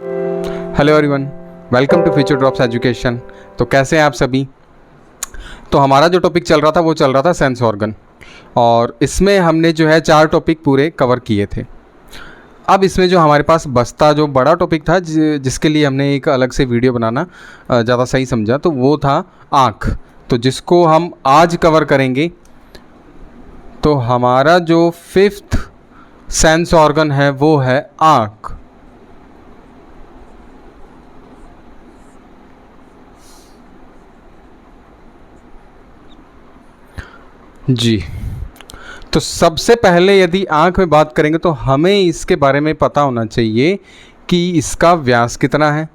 Hello everyone, welcome to future drops education. तो कैसे हैं आप सभी। तो हमारा जो टॉपिक चल रहा था वो चल रहा था सेंस ऑर्गन, और इसमें हमने जो है 4 टॉपिक पूरे कवर किए थे। अब इसमें जो हमारे पास बस्ता जो बड़ा टॉपिक था जिसके लिए हमने एक अलग से वीडियो बनाना ज़्यादा सही समझा, तो वो था आँख। तो जिसको हम आज कवर करेंगे। तो हमारा जो 5th सेंस ऑर्गन है वो है आँख। जी, तो सबसे पहले यदि आँख में बात करेंगे तो हमें इसके बारे में पता होना चाहिए कि इसका व्यास कितना है।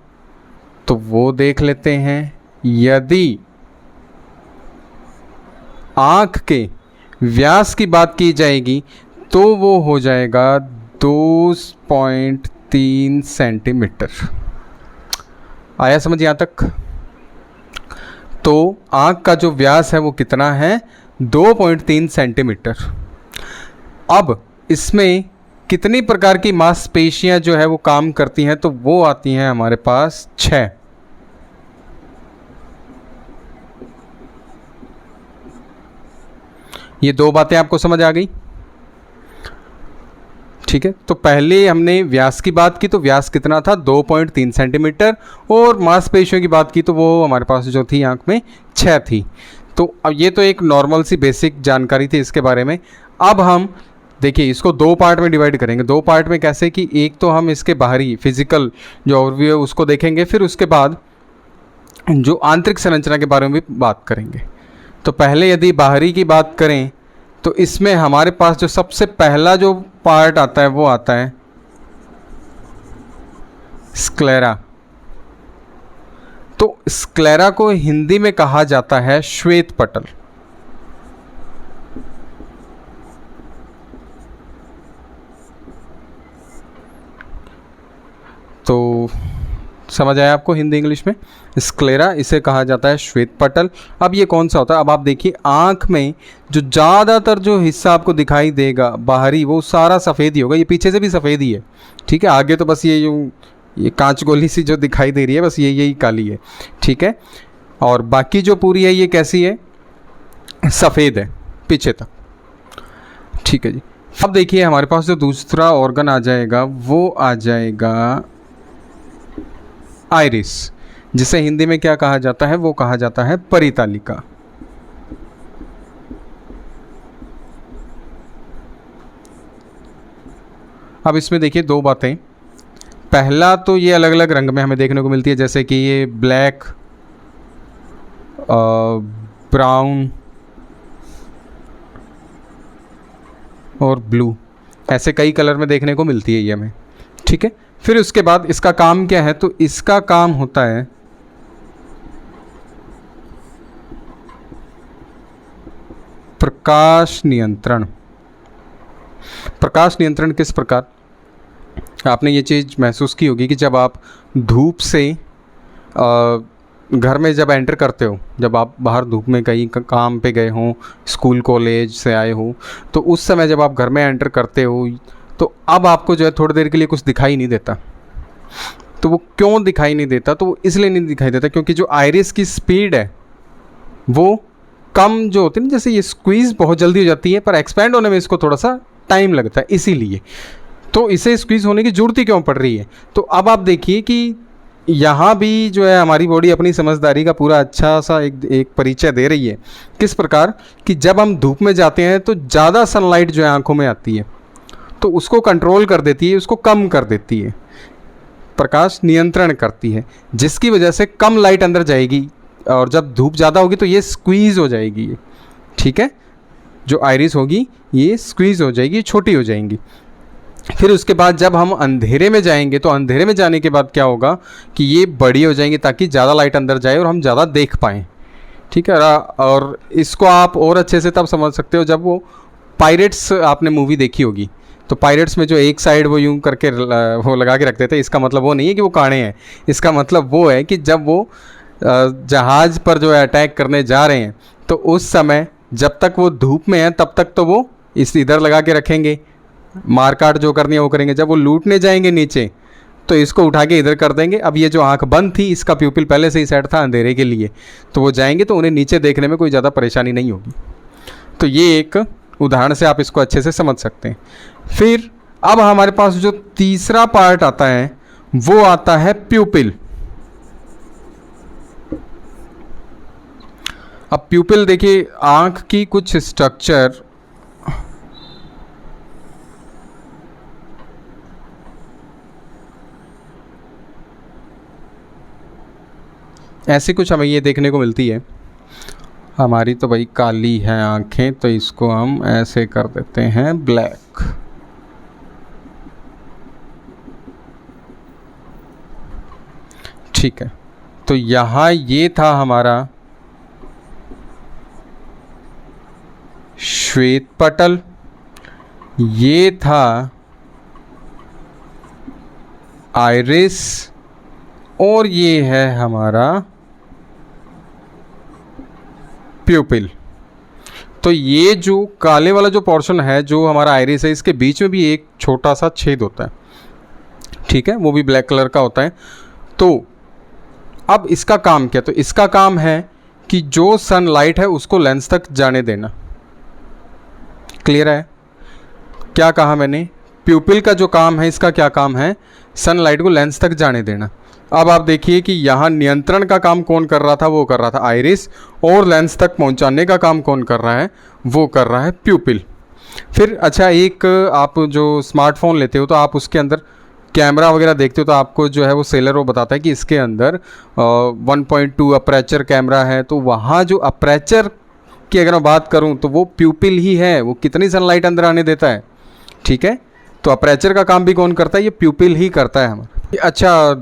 तो वो देख लेते हैं। यदि आँख के व्यास की बात की जाएगी तो वो हो जाएगा 2.3 सेंटीमीटर। आया समझ यहाँ तक। तो आँख का जो व्यास है वो कितना है, 2.3 सेंटीमीटर। अब इसमें कितनी प्रकार की मांसपेशियां जो है वो काम करती हैं, तो वो आती हैं हमारे पास 6। ये 2 बातें आपको समझ आ गई, ठीक है। तो पहले हमने व्यास की बात की तो व्यास कितना था, 2.3 सेंटीमीटर, और मांसपेशियों की बात की तो वो हमारे पास जो थी आँख में 6 थी। तो अब ये तो एक नॉर्मल सी बेसिक जानकारी थी इसके बारे में। अब हम देखिए इसको 2 पार्ट में डिवाइड करेंगे। 2 पार्ट में कैसे कि एक तो हम इसके बाहरी फिजिकल जो ओवरव्यू है उसको देखेंगे, फिर उसके बाद जो आंतरिक संरचना के बारे में भी बात करेंगे। तो पहले यदि बाहरी की बात करें तो इसमें हमारे पास जो सबसे पहला जो पार्ट आता है वो आता है स्क्लेरा। तो स्क्लेरा को हिंदी में कहा जाता है श्वेत पटल। तो समझ आया आपको हिंदी इंग्लिश में, स्क्लेरा इसे कहा जाता है श्वेत पटल। अब ये कौन सा होता है, अब आप देखिए आँख में जो ज़्यादातर जो हिस्सा आपको दिखाई देगा बाहरी, वो सारा सफ़ेद ही होगा। ये पीछे से भी सफ़ेद ही है, ठीक है। आगे तो बस ये कांच गोली सी जो दिखाई दे रही है बस यही काली है, ठीक है। और बाकी जो पूरी है ये कैसी है, सफ़ेद है पीछे तक, ठीक है जी। अब देखिए हमारे पास जो दूसरा ऑर्गन आ जाएगा वो आ जाएगा आइरिस, जिसे हिंदी में क्या कहा जाता है, वो कहा जाता है परितालिका। अब इसमें देखिए 2 बातें। पहला तो ये अलग अलग रंग में हमें देखने को मिलती है, जैसे कि ये ब्लैक, ब्राउन और ब्लू, ऐसे कई कलर में देखने को मिलती है ये हमें, ठीक है। फिर उसके बाद इसका काम क्या है, तो इसका काम होता है प्रकाश नियंत्रण। प्रकाश नियंत्रण किस प्रकार, आपने ये चीज़ महसूस की होगी कि जब आप धूप से घर में जब एंटर करते हो, जब आप बाहर धूप में कहीं काम पे गए हों, स्कूल कॉलेज से आए हो, तो उस समय जब आप घर में एंटर करते हो तो अब आपको जो है थोड़ी देर के लिए कुछ दिखाई नहीं देता। तो वो क्यों दिखाई नहीं देता, तो वो इसलिए नहीं दिखाई देता क्योंकि जो आइरिस की स्पीड है वो कम जो होती है ना, जैसे ये स्क्वीज़ बहुत जल्दी हो जाती है पर एक्सपैंड होने में इसको थोड़ा सा टाइम लगता है, इसीलिए। तो इसे स्क्वीज़ होने की ज़रूरत ही क्यों पड़ रही है। तो अब आप देखिए कि यहाँ भी जो है हमारी बॉडी अपनी समझदारी का पूरा अच्छा सा एक परिचय दे रही है। किस प्रकार कि जब हम धूप में जाते हैं तो ज़्यादा सनलाइट जो है आँखों में आती है, तो उसको कंट्रोल कर देती है, उसको कम कर देती है, प्रकाश नियंत्रण करती है, जिसकी वजह से कम लाइट अंदर जाएगी, और जब धूप ज़्यादा होगी तो ये स्क्वीज़ हो जाएगी, ठीक है। जो आइरिस होगी ये स्क्वीज़ हो जाएगी, छोटी हो जाएंगी। फिर उसके बाद जब हम अंधेरे में जाएंगे तो अंधेरे में जाने के बाद क्या होगा कि ये बड़ी हो जाएंगी ताकि ज़्यादा लाइट अंदर जाए और हम ज़्यादा देख पाएँ, ठीक है। और इसको आप और अच्छे से तब समझ सकते हो जब वो पायरेट्स आपने मूवी देखी होगी। तो पायरेट्स में जो एक साइड वो यूं करके वो लगा के रखते थे, इसका मतलब वो नहीं है कि वो काणे हैं, इसका मतलब वो है कि जब वो जहाज़ पर जो है अटैक करने जा रहे हैं तो उस समय जब तक वो धूप में है तब तक तो वो इधर लगा के रखेंगे, मारकाट जो करनी है वो करेंगे। जब वो लूटने जाएंगे नीचे तो इसको उठा के इधर कर देंगे। अब ये जो आंख बंद थी इसका प्यूपिल पहले से ही सेट था अंधेरे के लिए, तो वो जाएंगे तो उन्हें नीचे देखने में कोई ज़्यादा परेशानी नहीं होगी। तो ये एक उदाहरण से आप इसको अच्छे से समझ सकते हैं। फिर अब हमारे पास जो तीसरा पार्ट आता है वो आता है प्यूपिल। अब प्यूपिल देखिए, आंख की कुछ स्ट्रक्चर ऐसी कुछ हमें ये देखने को मिलती है। हमारी तो भाई काली है आंखें, तो इसको हम ऐसे कर देते हैं ब्लैक। ठीक है, तो यहाँ ये था हमारा श्वेत पटल, ये था आइरिस, और ये है हमारा प्यूपिल। तो ये जो काले वाला जो पोर्शन है जो हमारा आइरिस है, इसके बीच में भी एक छोटा सा छेद होता है, ठीक है, वो भी ब्लैक कलर का होता है। तो अब इसका काम क्या? तो इसका काम है कि जो सनलाइट है उसको लेंस तक जाने देना। क्लियर है? क्या कहा मैंने? प्यूपिल का जो काम है, इसका क्या काम है? सनलाइट को लेंस तक जाने देना। अब आप देखिए कि यहाँ नियंत्रण का काम कौन कर रहा था? वो कर रहा था आइरिस, और लेंस तक पहुँचाने का काम कौन कर रहा है? वो कर रहा है प्यूपिल। फिर अच्छा, एक आप जो स्मार्टफोन लेते हो तो आप उसके अंदर कैमरा वगैरह देखते हो तो आपको जो है वो सेलर वो बताता है कि इसके अंदर 1.2 अपर्चर कैमरा है। तो वहाँ जो अपर्चर की अगर मैं बात करूँ तो वो प्यूपिल ही है, वो कितनी सनलाइट अंदर आने देता है। ठीक है, तो अपर्चर का काम भी कौन करता है? ये प्यूपिल ही करता है हमारा। अच्छा,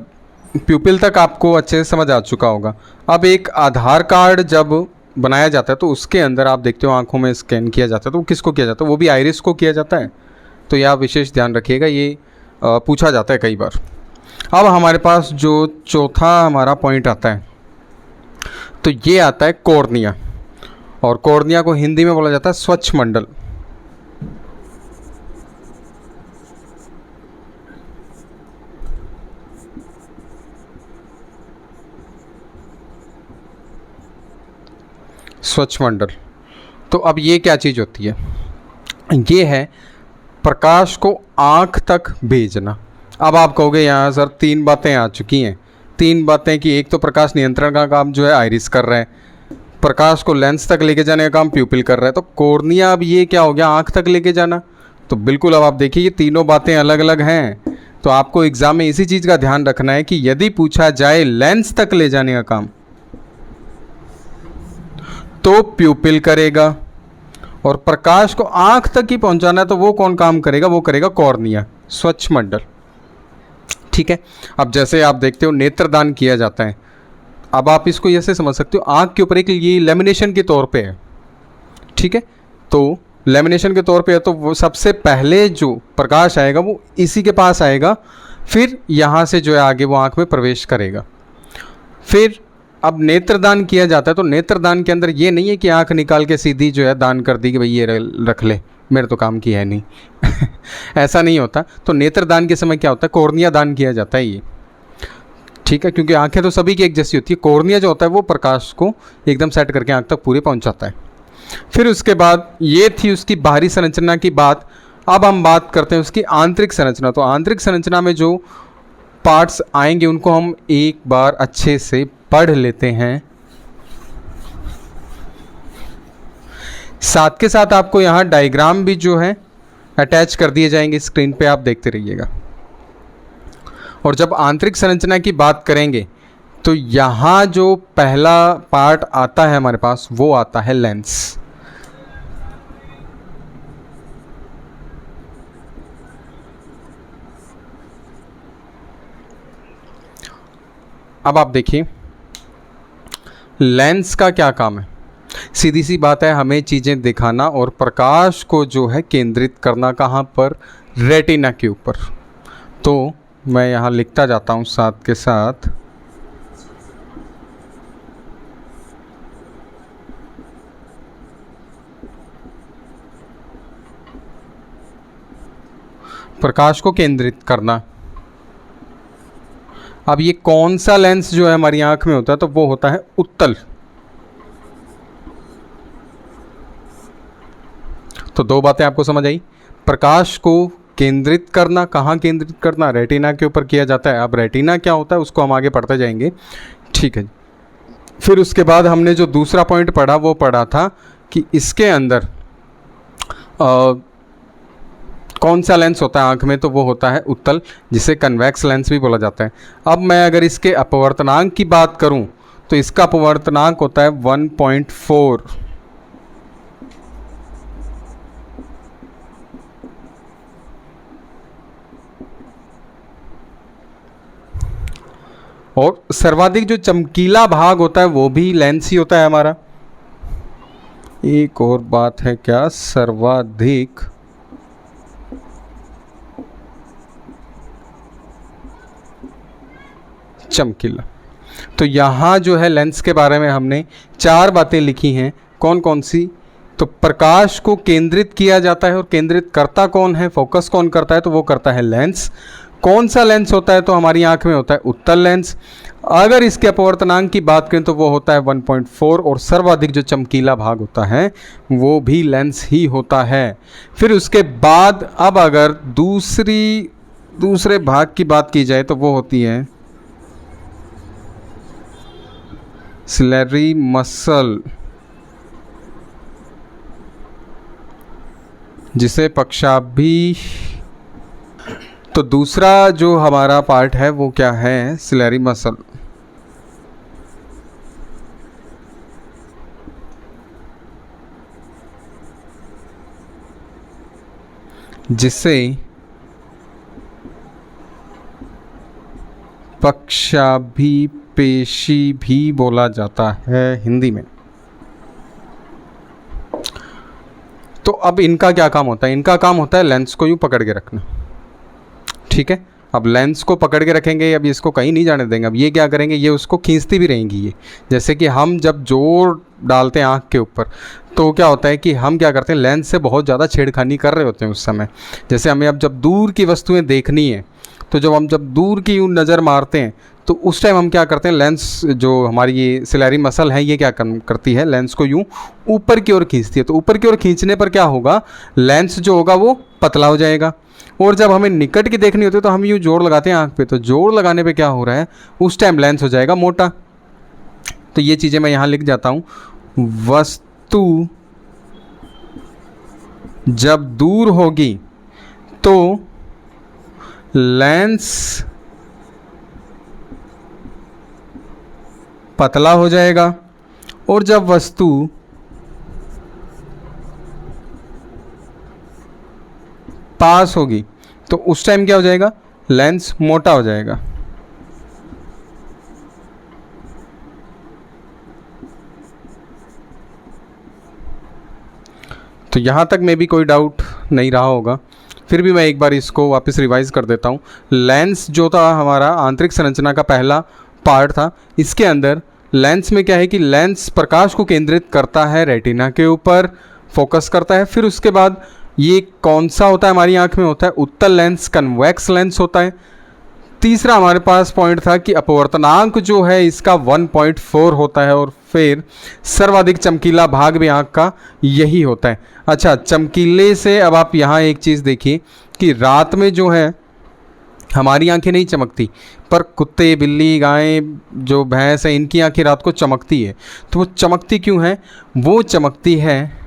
प्यूपिल तक आपको अच्छे से समझ आ चुका होगा। अब एक आधार कार्ड जब बनाया जाता है तो उसके अंदर आप देखते हो आंखों में स्कैन किया जाता है, तो वो किसको किया जाता है? वो भी आइरिस को किया जाता है। तो ये आप विशेष ध्यान रखिएगा, ये पूछा जाता है कई बार। अब हमारे पास जो चौथा हमारा पॉइंट आता है तो ये आता है कॉर्निया, और कॉर्निया को हिंदी में बोला जाता है स्वच्छ मंडल। स्वच्छ मंडल। तो अब ये क्या चीज़ होती है? ये है प्रकाश को आँख तक भेजना। अब आप कहोगे यहाँ सर 3 बातें आ चुकी हैं। 3 बातें कि एक तो प्रकाश नियंत्रण का काम जो है आइरिस कर रहा है, प्रकाश को लेंस तक लेके जाने का काम प्यूपिल कर रहा है, तो कॉर्निया अब ये क्या हो गया? आँख तक लेके जाना। तो बिल्कुल, अब आप देखिए ये तीनों बातें अलग अलग हैं। तो आपको एग्ज़ाम में इसी चीज़ का ध्यान रखना है कि यदि पूछा जाए लेंस तक ले जाने का काम तो प्यूपिल करेगा, और प्रकाश को आंख तक ही पहुंचाना है तो वो कौन काम करेगा? वो करेगा कॉर्निया, स्वच्छ मंडल। ठीक है, अब जैसे आप देखते हो नेत्रदान किया जाता है, अब आप इसको ऐसे समझ सकते हो आंख के ऊपर एक ये लेमिनेशन के तौर पे है। ठीक है, तो लेमिनेशन के तौर पे है तो वो सबसे पहले जो प्रकाश आएगा वो इसी के पास आएगा, फिर यहाँ से जो है आगे वो आंख में प्रवेश करेगा। फिर अब नेत्रदान किया जाता है तो नेत्रदान के अंदर ये नहीं है कि आंख निकाल के सीधी जो है दान कर दी कि भाई ये रख ले, मेरे तो काम की है नहीं ऐसा नहीं होता। तो नेत्रदान के समय क्या होता है? कॉर्निया दान किया जाता है ये। ठीक है, क्योंकि आंखें तो सभी की एक जैसी होती है, कॉर्निया जो होता है वो प्रकाश को एकदम सेट करके आंख तक पूरे पहुंचाता है। फिर उसके बाद ये थी उसकी बाहरी संरचना की बात। अब हम बात करते हैं उसकी आंतरिक संरचना। तो आंतरिक संरचना में जो पार्ट्स आएंगे उनको हम एक बार अच्छे से पढ़ लेते हैं। साथ के साथ आपको यहाँ डायग्राम भी जो है अटैच कर दिए जाएंगे स्क्रीन पे, आप देखते रहिएगा। और जब आंतरिक संरचना की बात करेंगे तो यहाँ जो पहला पार्ट आता है हमारे पास वो आता है लेंस। अब आप देखिए लेंस का क्या काम है? सीधी सी बात है, हमें चीज़ें दिखाना और प्रकाश को जो है केंद्रित करना कहाँ पर? रेटिना के ऊपर। तो मैं यहाँ लिखता जाता हूँ साथ के साथ प्रकाश को केंद्रित करना। अब ये कौन सा लेंस जो है हमारी आंख में होता है, तो वो होता है उत्तल। तो दो बातें आपको समझ आई। प्रकाश को केंद्रित करना, कहाँ केंद्रित करना, रेटिना के ऊपर किया जाता है। अब रेटिना क्या होता है उसको हम आगे पढ़ते जाएंगे, ठीक है जी। फिर उसके बाद हमने जो दूसरा पॉइंट पढ़ा वो पढ़ा था कि इसके अंदर कौन सा लेंस होता है आँख में, तो वो होता है उत्तल, जिसे कन्वेक्स लेंस भी बोला जाता है। अब मैं अगर इसके अपवर्तनांक की बात करूं तो इसका अपवर्तनांक होता है 1.4। और सर्वाधिक जो चमकीला भाग होता है वो भी लेंस ही होता है हमारा। एक और बात है, क्या सर्वाधिक चमकीला। तो यहाँ जो है लेंस के बारे में हमने 4 बातें लिखी हैं। कौन कौन सी? तो प्रकाश को केंद्रित किया जाता है और केंद्रित करता कौन है, फोकस कौन करता है, तो वो करता है लेंस। कौन सा लेंस होता है, तो हमारी आंख में होता है उत्तल लेंस। अगर इसके अपवर्तनांक की बात करें तो वो होता है 1.4 और सर्वाधिक जो चमकीला भाग होता है वो भी लेंस ही होता है। फिर उसके बाद अब अगर दूसरे भाग की बात की जाए तो वो होती है सिलेरी मसल, जिसे पक्षाभि। तो दूसरा जो हमारा पार्ट है वो क्या है, सिलेरी मसल, जिसे पक्षाभि पेशी भी बोला जाता है हिंदी में। तो अब इनका क्या काम होता है? इनका काम होता है लेंस को यूं पकड़ के रखना, ठीक है। अब लेंस को पकड़ के रखेंगे, अब इसको कहीं नहीं जाने देंगे। अब ये क्या करेंगे, ये उसको खींचती भी रहेंगी। ये जैसे कि हम जब जोर डालते हैं आँख के ऊपर तो क्या होता है कि हम क्या करते हैं, लेंस से बहुत ज़्यादा छेड़खानी कर रहे होते हैं उस समय। जैसे हमें अब जब दूर की वस्तुएं देखनी है तो जब हम दूर की यूँ नज़र मारते हैं तो उस टाइम हम क्या करते हैं, लेंस जो हमारी ये सिलेरी मसल है ये क्या करती है, लेंस को यूँ ऊपर की ओर खींचती है। तो ऊपर की ओर खींचने पर क्या होगा, लेंस जो होगा वो पतला हो जाएगा। और जब हमें निकट की देखनी होती है तो हम यूँ जोर लगाते हैं आँख पे, तो जोर लगाने पे क्या हो रहा है, उस टाइम लेंस हो जाएगा मोटा। तो ये चीज़ें मैं यहाँ लिख जाता हूँ। वस्तु जब दूर होगी तो लेंस पतला हो जाएगा, और जब वस्तु पास होगी तो उस टाइम क्या हो जाएगा, लेंस मोटा हो जाएगा। तो यहाँ तक में भी कोई डाउट नहीं रहा होगा। फिर भी मैं एक बार इसको वापस रिवाइज कर देता हूँ। लेंस जो था हमारा आंतरिक संरचना का पहला पार्ट था। इसके अंदर लेंस में क्या है कि लेंस प्रकाश को केंद्रित करता है, रेटिना के ऊपर फोकस करता है। फिर उसके बाद ये कौन सा होता है, हमारी आंख में होता है उत्तल लेंस, कन्वेक्स लेंस होता है। तीसरा हमारे पास पॉइंट था कि अपवर्तनांक जो है इसका 1.4 होता है, और फिर सर्वाधिक चमकीला भाग भी आँख का यही होता है। अच्छा, चमकीले से अब आप यहाँ एक चीज़ देखिए कि रात में जो है हमारी आंखें नहीं चमकती, पर कुत्ते, बिल्ली, गाय, जो भैंस है, इनकी आंखें रात को चमकती है। तो वो चमकती क्यों है? वो चमकती है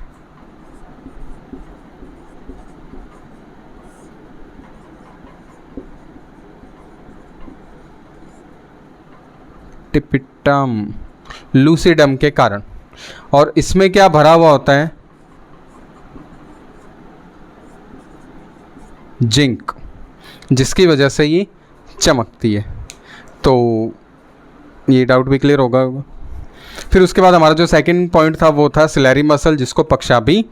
टिपिटम लूसिडम के कारण। और इसमें क्या भरा हुआ होता है, जिंक, जिसकी वजह से ये चमकती है। तो ये डाउट भी क्लियर होगा। फिर उसके बाद हमारा जो सेकंड पॉइंट था वो था सिलेरी मसल, जिसको पक्षाभि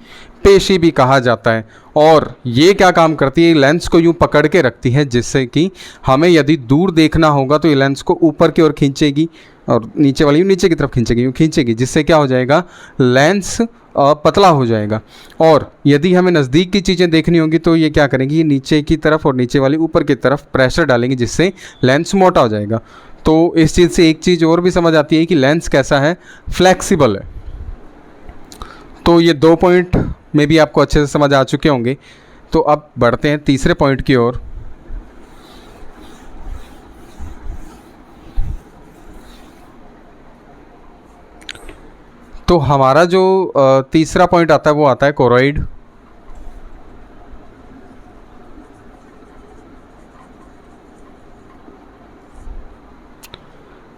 पेशी भी कहा जाता है। और ये क्या काम करती है, लेंस को यूं पकड़ के रखती है, जिससे कि हमें यदि दूर देखना होगा तो ये लेंस को ऊपर की ओर खींचेगी और नीचे वाली नीचे की तरफ खींचेगी, यूँ खींचेगी, जिससे क्या हो जाएगा, लेंस पतला हो जाएगा। और यदि हमें नज़दीक की चीज़ें देखनी होंगी तो ये क्या करेंगी, ये नीचे की तरफ और नीचे वाली ऊपर की तरफ प्रेशर डालेंगे, जिससे लेंस मोटा हो जाएगा। तो इस चीज़ से एक चीज़ और भी समझ आती है कि लेंस कैसा है, फ्लेक्सिबल है। तो ये 2 पॉइंट में भी आपको अच्छे से समझ आ चुके होंगे। तो अब बढ़ते हैं तीसरे पॉइंट की ओर। तो हमारा जो तीसरा पॉइंट आता है वो आता है कोरोइड।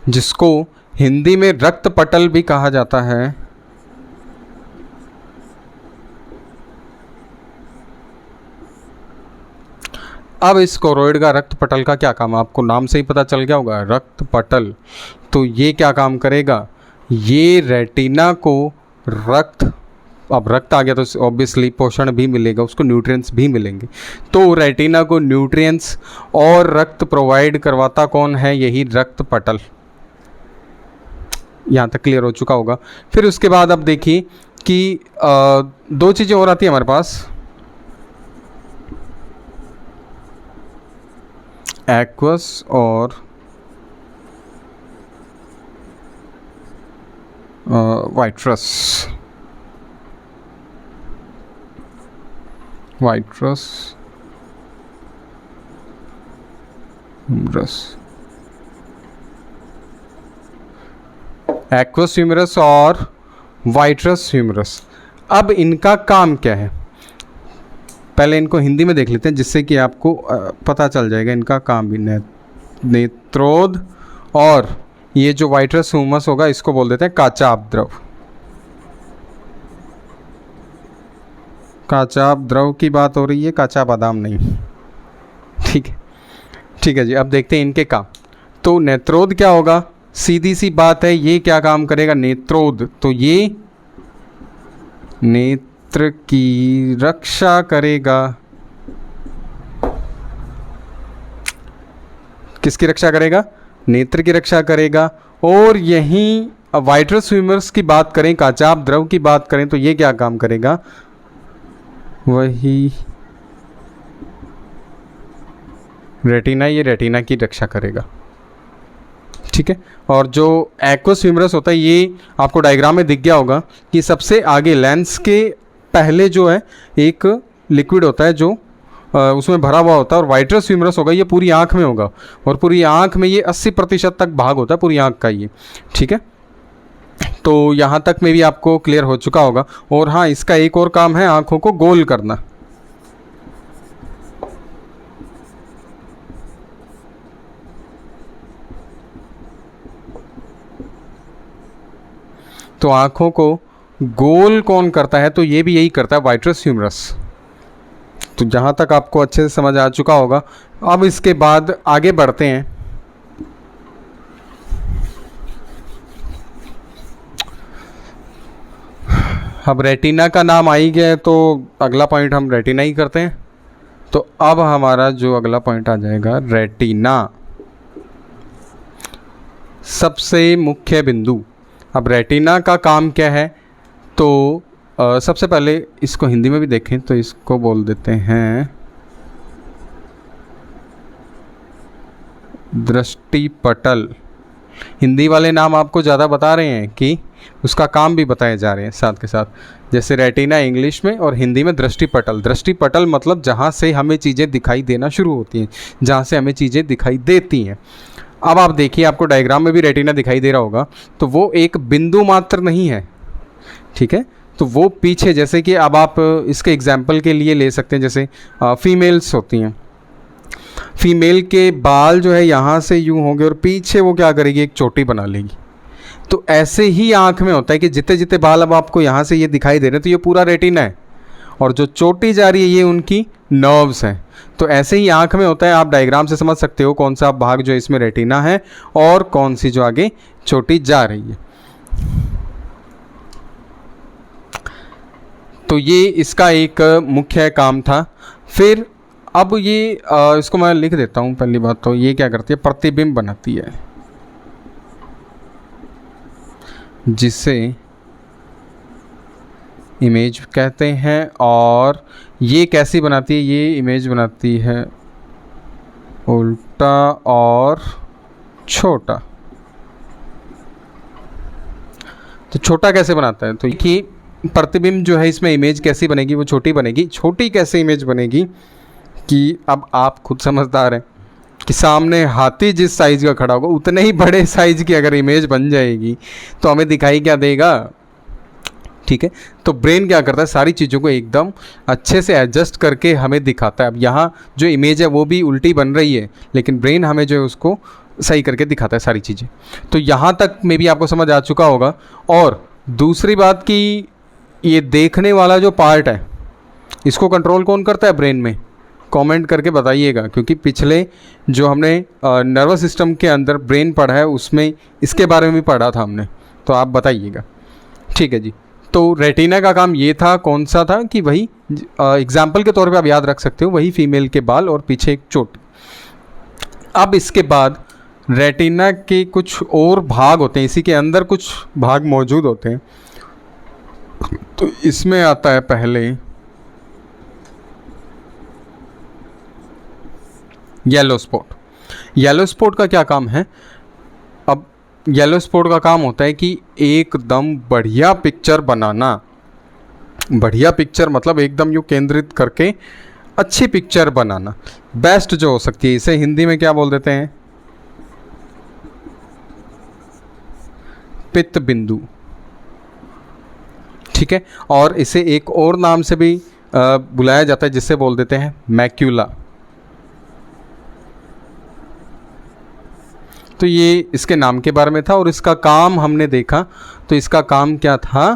जिसको हिंदी में रक्त पटल भी कहा जाता है। अब इस कोरोइड का, रक्त पटल का क्या काम है, आपको नाम से ही पता चल गया होगा, रक्त पटल। तो ये क्या काम करेगा, ये रेटिना को रक्त, अब रक्त आ गया तो ऑब्वियसली पोषण भी मिलेगा, उसको न्यूट्रिएंट्स भी मिलेंगे। तो रेटिना को न्यूट्रिएंट्स और रक्त प्रोवाइड करवाता कौन है, यही रक्त पटल। यहाँ तक क्लियर हो चुका होगा। फिर उसके बाद अब देखिए कि 2 चीज़ें और आती है हमारे पास, एक्वस और वाइट्रस। एक्वस ह्यूमरस और वाइट्रस ह्यूमरस। अब इनका काम क्या है, पहले इनको हिंदी में देख लेते हैं, जिससे कि आपको पता चल जाएगा इनका काम भी। नेत्रोद, और ये जो वाइट्रस ह्यूमरस होगा इसको बोल देते हैं काचाप द्रव। काचाप द्रव की बात हो रही है, काचा बादाम नहीं। ठीक है जी। अब देखते हैं इनके काम। तो नेत्रोद क्या होगा, सीधी सी बात है, ये क्या काम करेगा, नेत्रोद। तो ये नेत्र की रक्षा करेगा। किसकी रक्षा करेगा, नेत्र की रक्षा करेगा। और यहीं वाइट्रस ह्यूमरस की बात करें, काचाप द्रव की बात करें, तो ये क्या काम करेगा, वही रेटिना, ये रेटिना की रक्षा करेगा। ठीक है। और जो एक्वस ह्यूमरस होता है, ये आपको डायग्राम में दिख गया होगा कि सबसे आगे लेंस के पहले जो है एक लिक्विड होता है जो उसमें भरा हुआ होता है। और वाइट्रस ह्यूमरस होगा, ये पूरी आँख में होगा, और पूरी आँख में ये 80% तक भाग होता है पूरी आँख का ये। ठीक है। तो यहाँ तक में भी आपको क्लियर हो चुका होगा। और हाँ, इसका एक और काम है, आँखों को गोल करना। तो आँखों को गोल कौन करता है, तो ये भी यही करता है, वाइट्रस ह्यूमरस। तो जहाँ तक आपको अच्छे से समझ आ चुका होगा। अब इसके बाद आगे बढ़ते हैं। अब रेटिना का नाम आ ही गया है, तो अगला पॉइंट हम रेटिना ही करते हैं। तो अब हमारा जो अगला पॉइंट आ जाएगा, रेटिना, सबसे मुख्य बिंदु। अब रेटिना का काम क्या है, तो सबसे पहले इसको हिंदी में भी देखें तो इसको बोल देते हैं दृष्टि पटल। हिंदी वाले नाम आपको ज़्यादा बता रहे हैं कि उसका काम भी बताए जा रहे हैं साथ के साथ। जैसे रेटिना इंग्लिश में और हिंदी में दृष्टि पटल। दृष्टि पटल मतलब जहाँ से हमें चीज़ें दिखाई देना शुरू होती हैं, जहाँ से हमें चीज़ें दिखाई देती हैं। अब आप देखिए, आपको डायग्राम में भी रेटिना दिखाई दे रहा होगा, तो वो एक बिंदु मात्र नहीं है। ठीक है। तो वो पीछे, जैसे कि अब आप इसके एग्जाम्पल के लिए ले सकते हैं, जैसे फीमेल्स होती हैं, फीमेल के बाल जो है यहाँ से यूँ होंगे और पीछे वो क्या करेगी, एक चोटी बना लेगी। तो ऐसे ही आँख में होता है कि जितने जितने बाल अब आपको यहाँ से ये दिखाई दे रहे हैं, तो ये पूरा रेटिना है, और जो चोटी जा रही है ये उनकी नर्व्स हैं। तो ऐसे ही आँख में होता है। आप डायग्राम से समझ सकते हो कौन सा भाग जो इसमें रेटिना है और कौन सी जो आगे चोटी जा रही है। तो ये इसका एक मुख्य काम था। फिर अब ये इसको मैं लिख देता हूँ। पहली बात तो ये क्या करती है, प्रतिबिंब बनाती है, जिससे इमेज कहते हैं। और ये कैसी बनाती है, ये इमेज बनाती है उल्टा और छोटा। तो छोटा कैसे बनाता है, तो कि प्रतिबिंब जो है इसमें इमेज कैसी बनेगी, वो छोटी बनेगी। छोटी कैसे इमेज बनेगी कि अब आप खुद समझदार हैं कि सामने हाथी जिस साइज़ का खड़ा होगा उतने ही बड़े साइज़ की अगर इमेज बन जाएगी तो हमें दिखाई क्या देगा, ठीक है। तो ब्रेन क्या करता है, सारी चीज़ों को एकदम अच्छे से एडजस्ट करके हमें दिखाता है। अब यहाँ जो इमेज है वो भी उल्टी बन रही है, लेकिन ब्रेन हमें जो है उसको सही करके दिखाता है सारी चीज़ें। तो यहाँ तक में भी आपको समझ आ चुका होगा। और दूसरी बात कि ये देखने वाला जो पार्ट है इसको कंट्रोल कौन करता है ब्रेन में, कमेंट करके बताइएगा, क्योंकि पिछले जो हमने नर्वस सिस्टम के अंदर ब्रेन पढ़ा है उसमें इसके बारे में भी पढ़ा था हमने, तो आप बताइएगा, ठीक है जी। तो रेटिना का काम ये था, कौन सा था कि वही एग्जाम्पल के तौर पे आप याद रख सकते हो, वही फीमेल के बाल और पीछे एक चोट। अब इसके बाद रेटिना के कुछ और भाग होते हैं, इसी के अंदर कुछ भाग मौजूद होते हैं। तो इसमें आता है पहले येलो स्पॉट। येलो स्पॉट का क्या काम है, अब येलो स्पॉट का काम होता है कि एकदम बढ़िया पिक्चर बनाना। बढ़िया पिक्चर मतलब एकदम यूँ केंद्रित करके अच्छी पिक्चर बनाना, बेस्ट जो हो सकती है। इसे हिंदी में क्या बोल देते हैं, पित्त बिंदु, ठीक है। और इसे एक और नाम से भी बुलाया जाता है जिसे बोल देते हैं मैक्यूला। तो ये इसके नाम के बारे में था। और इसका काम हमने देखा, तो इसका काम क्या था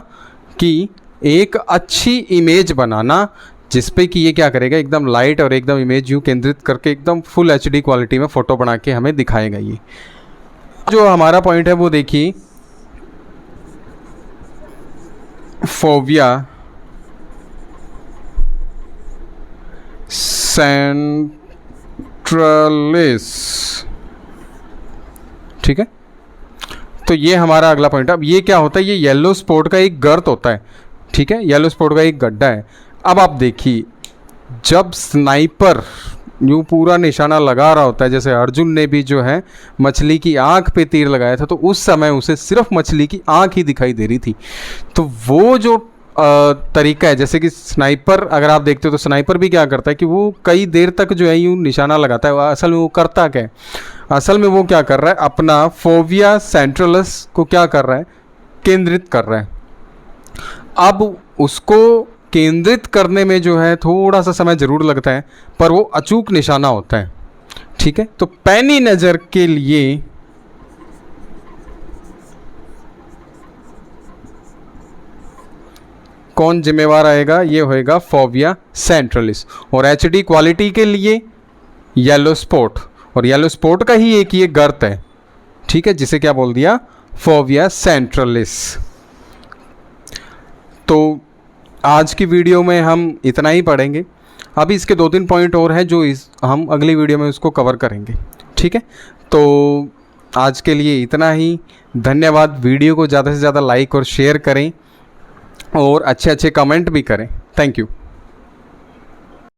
कि एक अच्छी इमेज बनाना, जिस पे कि ये क्या करेगा, एकदम लाइट और एकदम इमेज यूँ केंद्रित करके एकदम फुल एचडी क्वालिटी में फ़ोटो बना के हमें दिखाएगा। ये जो हमारा पॉइंट है वो देखिए, फोविया सेंट्रलिस, ठीक है। तो ये हमारा अगला पॉइंट है। अब ये क्या होता है, ये येलो स्पॉट का एक गर्त होता है, ठीक है, येलो स्पॉट का एक गड्ढा है। अब आप देखिए, जब स्नाइपर यूँ पूरा निशाना लगा रहा होता है, जैसे अर्जुन ने भी जो है मछली की आंख पे तीर लगाया था, तो उस समय उसे सिर्फ मछली की आंख ही दिखाई दे रही थी। तो वो जो तरीका है, जैसे कि स्नाइपर अगर आप देखते हो तो स्नाइपर भी क्या करता है कि वो कई देर तक जो है यूँ निशाना लगाता है। असल में वो करता क्या है, असल में वो क्या कर रहा है, अपना फोविया सेंट्रलिस को क्या कर रहा है, केंद्रित कर रहा है। अब उसको केंद्रित करने में जो है थोड़ा सा समय ज़रूर लगता है, पर वो अचूक निशाना होता है, ठीक है। तो पैनी नज़र के लिए कौन जिम्मेवार आएगा, ये होएगा फोविया सेंट्रलिस। और एचडी क्वालिटी के लिए येलो स्पॉट, और येलो स्पॉट का ही एक ये गर्त है, ठीक है, जिसे क्या बोल दिया, फोविया सेंट्रलिस। तो आज की वीडियो में हम इतना ही पढ़ेंगे। अभी इसके 2-3 पॉइंट और हैं जो हम अगली वीडियो में उसको कवर करेंगे, ठीक है। तो आज के लिए इतना ही, धन्यवाद। वीडियो को ज़्यादा से ज़्यादा लाइक और शेयर करें और अच्छे अच्छे कमेंट भी करें। Thank you.